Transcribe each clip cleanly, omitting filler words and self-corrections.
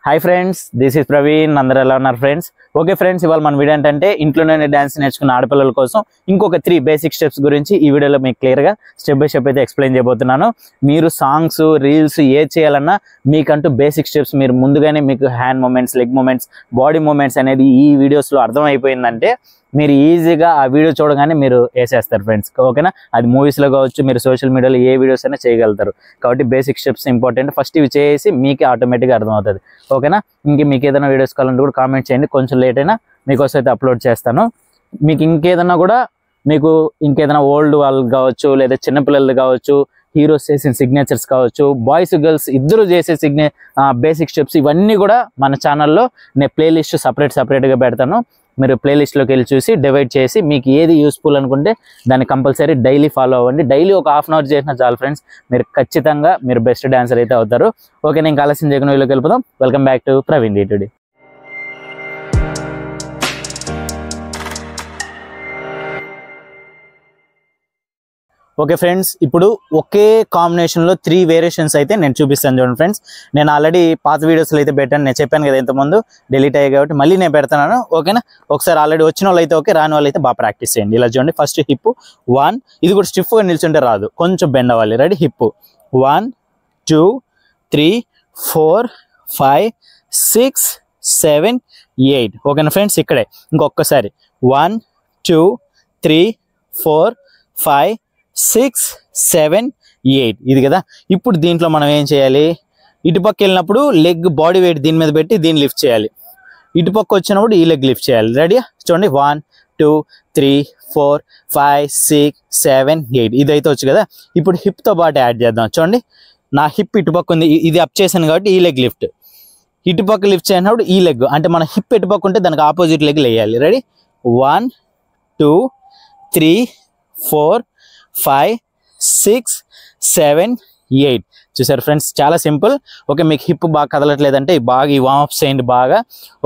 Hi friends, this is Praveen. అందరూ ఎలా ఉన్నారు ఫ్రెండ్స్? ఓకే ఫ్రెండ్స్, ఇవాళ మన వీడియో ఏంటంటే ఇంట్లోనే డ్యాన్స్ నేర్చుకున్న ఆడపిల్లల కోసం ఇంకొక 3 బేసిక్ స్టెప్స్ గురించి ఈ వీడియోలో మీకు క్లియర్గా స్టెప్ బై స్టెప్ అయితే ఎక్స్ప్లెయిన్ చేయబోతున్నాను. మీరు సాంగ్స్, రీల్స్ ఏది చేయాలన్నా మీకంటూ బేసిక్ స్టెప్స్ మీరు ముందుగానే మీకు hand movements, leg movements, body movements అనేది ఈ వీడియోస్లో అర్థమైపోయిందంటే మీరు ఈజీగా ఆ వీడియో చూడగానే మీరు వేసేస్తారు ఫ్రెండ్స్. ఓకేనా? అది మూవీస్లో కావచ్చు, మీరు సోషల్ మీడియాలో ఏ వీడియోస్ అయినా చేయగలుగుతారు. కాబట్టి బేసిక్ స్టెప్స్ ఇంపార్టెంట్. ఫస్ట్ ఇవి చేసి మీకు ఆటోమేటిక్గా అర్థమవుతుంది. ఓకేనా? ఇంక మీకు ఏదైనా వీడియోస్ కావాలంటే కూడా కామెంట్ చేయండి. కొంచెం లేట్ అయినా మీకోసం అయితే అప్లోడ్ చేస్తాను. మీకు ఇంకేదన్నా కూడా మీకు ఇంకేదైనా ఓల్డ్ వాళ్ళు కావచ్చు, లేదా చిన్నపిల్లలు కావచ్చు, హీరోస్ చేసిన సిగ్నేచర్స్ కావచ్చు, బాయ్స్ గర్ల్స్ ఇద్దరు చేసే బేసిక్ స్టెప్స్ ఇవన్నీ కూడా మన ఛానల్లో నేను ప్లేలిస్ట్ సపరేట్గా పెడతాను. మీరు ప్లేలిస్ట్లోకి వెళ్ళి చూసి డివైడ్ చేసి మీకు ఏది యూస్ఫుల్ అనుకుంటే దాన్ని కంపల్సరీ డైలీ ఫాలో అవ్వండి. డైలీ ఒక హాఫ్ అన్ అవర్ చేసినా చాలు ఫ్రెండ్స్, మీరు ఖచ్చితంగా మీరు బెస్ట్ డాన్సర్ అయితే అవుతారు. ఓకే, నేను ఆలస్యం చేయకుండా వీళ్ళకి వెళ్ళిపోదాం. Welcome back to Praveen D2D. Okay friends, ఇప్పుడు ఒకే కాంబినేషన్లో 3 వేరియేషన్స్ అయితే నేను చూపిస్తాను చూడండి ఫ్రెండ్స్. నేను ఆల్రెడీ పాత వీడియోస్లో అయితే పెట్టాను, నేను చెప్పాను కదా ఇంతకుముందు, డిలీట్ అయ్యాయి కాబట్టి మళ్ళీ నేను పెడతాను. ఓకేనా? ఒకసారి ఆల్రెడీ వచ్చిన వాళ్ళు అయితే ఓకే, రాని వాళ్ళు అయితే బాగా ప్రాక్టీస్ చేయండి. ఇలా చూడండి, ఫస్ట్ హిప్ 1, ఇది కూడా స్టిఫ్గా నిల్చుంటే రాదు, కొంచెం బెండ్ అవ్వాలి. రెడీ? హిప్ 1 2 3 4 5 6 7 8. ఓకేనా ఫ్రెండ్స్? ఇక్కడే ఇంకొకసారి 1 2 3 4 5 6 7 8. ఇది కదా. ఇప్పుడు దీంట్లో మనం ఏం చేయాలి? ఇటుపక్క వెళ్ళినప్పుడు లెగ్ బాడీ వెయిట్ దీని మీద పెట్టి దీన్ని లిఫ్ట్ చేయాలి. ఇటుపక్క వచ్చినప్పుడు ఈ లెగ్ లిఫ్ట్ చేయాలి. రెడీ? చూడండి, 1 2 3 4 5 6 7 8. ఇది అయితే వచ్చు కదా. ఇప్పుడు హిప్తో పాటు యాడ్ చేద్దాం. చూడండి, నా హిప్ ఇటుపక్క ఉంది, ఇది అప్ చేశాను కాబట్టి ఈ లెగ్ లిఫ్ట్. ఇటుపక్క లిఫ్ట్ చేసినప్పుడు ఈ లెగ్, అంటే మన హిప్ ఇటుపక్క ఉంటే దానికి ఆపోజిట్ లెగ్ వేయాలి. రెడీ? 1 2 3 4 5 6 7 8. చూసారు ఫ్రెండ్స్, చాలా సింపుల్. ఓకే, మీకు హిప్ బాగా కదలట్లేదంటే బాగా ఈ వార్మప్స్ చేయండి బాగా.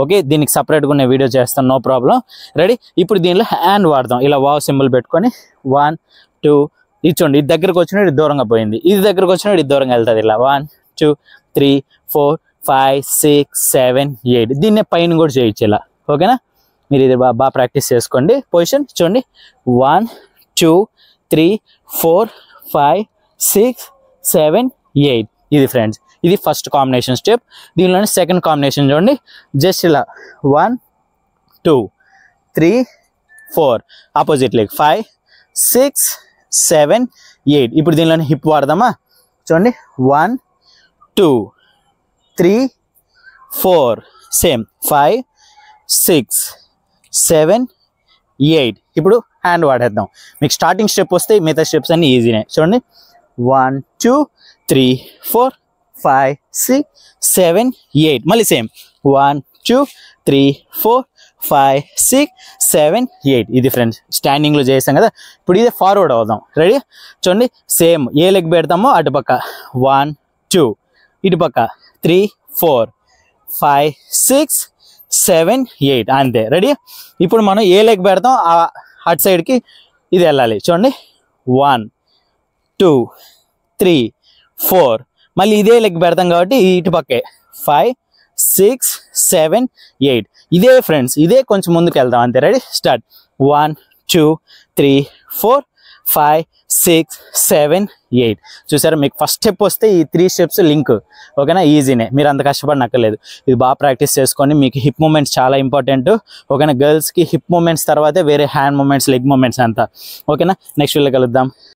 ఓకే, దీనికి సపరేట్గా నేను వీడియో చేస్తాను, నో ప్రాబ్లం. రెడీ? ఇప్పుడు దీనిలో హ్యాండ్ వాడదాం. ఇలా వావ్ సింబల్ పెట్టుకొని 1 2, ఇది చూడండి, ఇది దగ్గరకు వచ్చినప్పుడు ఇది దూరంగా పోయింది, ఇది దగ్గరకు వచ్చినప్పుడు ఇది దూరంగా వెళ్తుంది. ఇలా 1 2 3 4 5 6 7 8. దీన్నే పైన కూడా చేయొచ్చు ఇలా. ఓకేనా? మీరు ఇది బాగా ప్రాక్టీస్ చేసుకోండి. పొజిషన్ చూడండి, 1 2 3 4 5 6 7 8. ఇది ఫ్రెండ్స్, ఇది ఫస్ట్ కాంబినేషన్ స్టెప్. దీనిలోనే సెకండ్ కాంబినేషన్ చూడండి, జస్ట్ ఇలా 1 2 3 4, ఆపోజిట్ లెగ్ 5 6 7 8. ఇప్పుడు దీనిలోనే హిప్ వాడదామా? చూడండి, 1 2 3 4, సేమ్ 5 6 7 8. ఇప్పుడు హ్యాండ్ వాడేద్దాం. మీకు స్టార్టింగ్ స్టెప్ వస్తే మిగతా స్టెప్స్ అన్ని ఈజీనే. చూడండి, 1 2 3 4 5 6 7 8. మళ్ళీ సేమ్ 1 2 3 4 5 6 7 8. ఇది ఫ్రెండ్స్ స్టాండింగ్లో చేసాం కదా. ఇప్పుడు ఇదే ఫార్వర్డ్ అవుదాం. రెడీ? చూడండి, సేమ్ ఏ లెగ్ పెడతామో అటుపక్క 1 2, ఇటుపక్క 3 4 5 6 7 8. అంతే. రెడీ? ఇప్పుడు మనం ఏ లెగ్ పెడతాం అటు సైడ్కి ఇది వెళ్ళాలి. చూడండి, 1 2 3 4, మళ్ళీ ఇదే లెగ్ పెడతాం కాబట్టి ఇటు పక్కే 5 6 7 8. ఇదే ఫ్రెండ్స్, ఇదే కొంచెం ముందుకు వెళ్దాం. అంతే. రెడీ? స్టార్ట్. 1 2 3 4 5 6 7 8. చూసారా, మీకు ఫస్ట్ స్టెప్ వస్తే ఈ 3 స్టెప్స్ లింక్. ఓకేనా? ఈజీనే, మీరు అంత కష్టపడనక్కర్లేదు. ఇది బాగా ప్రాక్టీస్ చేసుకోండి. మీకు హిప్ మూమెంట్స్ చాలా ఇంపార్టెంట్. ఓకేనా? గర్ల్స్కి హిప్ మూమెంట్స్ తర్వాతే వేరే హ్యాండ్ మూమెంట్స్, లెగ్ మూమెంట్స్ అంతా. ఓకేనా? నెక్స్ట్ వీడియోలో కలుద్దాం.